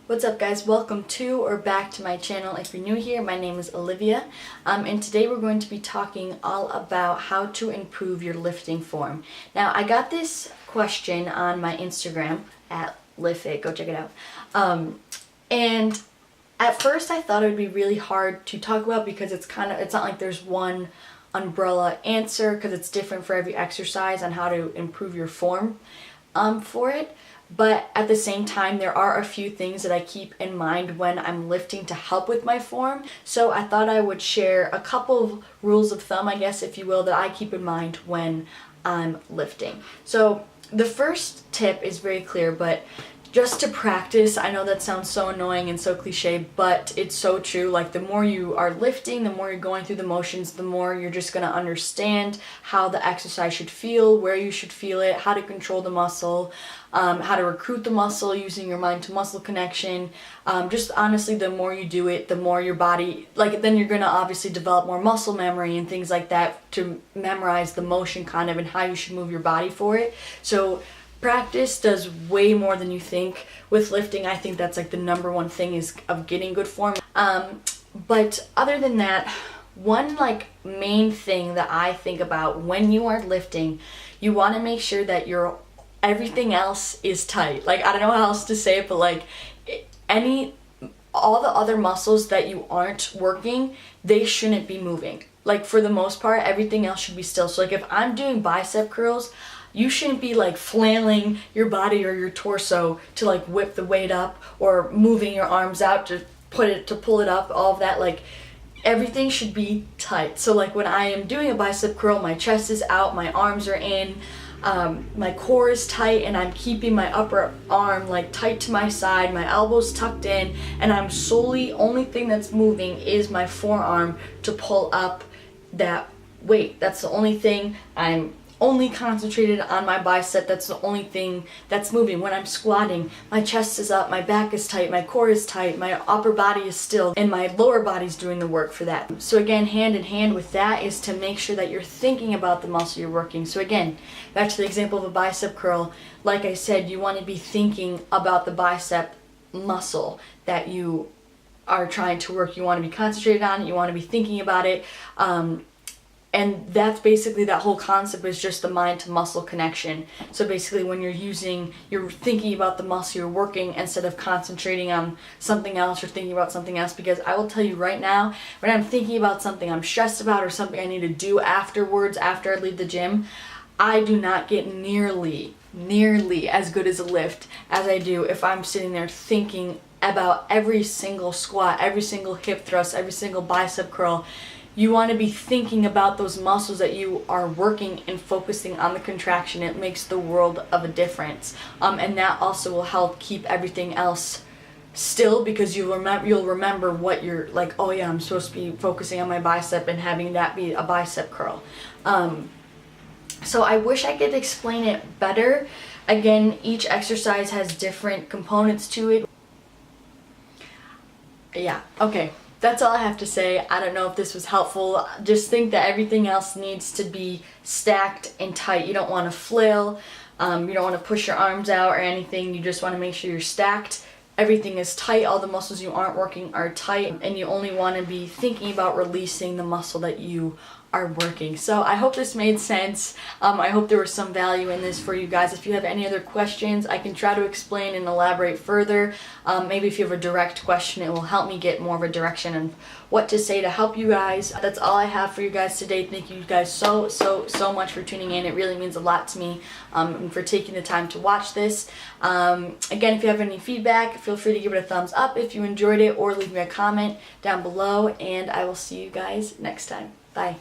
What's up guys, welcome to or back to my channel. If you're new here, my name is Olivia, and today we're going to be talking all about how to improve your lifting form. Now I got this question on my Instagram at LiftFit, go check it out, and at first I thought it would be really hard to talk about because it's not like there's one umbrella answer because it's different for every exercise on how to improve your form for it. But at the same time, there are a few things that I keep in mind when I'm lifting to help with my form. So I thought I would share a couple of rules of thumb, I guess, if you will, that I keep in mind when I'm lifting. So the first tip is very clear, but just to practice, I know that sounds so annoying and so cliche, but it's so true. Like the more you are lifting, the more you're going through the motions, the more you're just going to understand how the exercise should feel, where you should feel it, how to control the muscle, how to recruit the muscle using your mind to muscle connection. Just honestly, the more you do it, the more your body, then you're going to obviously develop more muscle memory and things like that to memorize the motion kind of and how you should move your body for it. So practice does way more than you think with lifting. I think that's like the number one thing is of getting good form. But other than that, one main thing that I think about when you are lifting, you want to make sure that everything else is tight. I don't know how else to say it, but all the other muscles that you aren't working, they shouldn't be moving. For the most part, everything else should be still. So if I'm doing bicep curls, you shouldn't be flailing your body or your torso to whip the weight up or moving your arms out to pull it up, all of that. Everything should be tight. So when I am doing a bicep curl, my chest is out, my arms are in, my core is tight, and I'm keeping my upper arm tight to my side, my elbows tucked in, and I'm only thing that's moving is my forearm to pull up that weight. That's the only thing. I'm only concentrated on my bicep. That's the only thing that's moving. When I'm squatting, my chest is up, my back is tight, my core is tight, my upper body is still, and my lower body's doing the work for that. So again, hand in hand with that is to make sure that you're thinking about the muscle you're working. So again, back to the example of a bicep curl, like I said, you want to be thinking about the bicep muscle that you are trying to work. You want to be concentrated on it, you want to be thinking about it, and that's basically that whole concept is just the mind to muscle connection. So basically when you're thinking about the muscle you're working instead of concentrating on something else or thinking about something else. Because I will tell you right now, when I'm thinking about something I'm stressed about or something I need to do afterwards, after I leave the gym, I do not get nearly as good as a lift as I do if I'm sitting there thinking about every single squat, every single hip thrust, every single bicep curl. You want to be thinking about those muscles that you are working and focusing on the contraction. It makes the world of a difference. And that also will help keep everything else still because you'll remember what you're oh yeah, I'm supposed to be focusing on my bicep and having that be a bicep curl. So I wish I could explain it better. Again, each exercise has different components to it. Yeah, okay. That's all I have to say. I don't know if this was helpful. Just think that everything else needs to be stacked and tight. You don't want to flail. You don't want to push your arms out or anything. You just want to make sure you're stacked. Everything is tight. All the muscles you aren't working are tight. And you only want to be thinking about releasing the muscle that you are working. So I hope this made sense. I hope there was some value in this for you guys. If you have any other questions, I can try to explain and elaborate further. Maybe if you have a direct question, it will help me get more of a direction on what to say to help you guys. That's all I have for you guys today. Thank you guys so much for tuning in. It really means a lot to me and for taking the time to watch this. Again, if you have any feedback, feel free to give it a thumbs up if you enjoyed it or leave me a comment down below, and I will see you guys next time. Bye.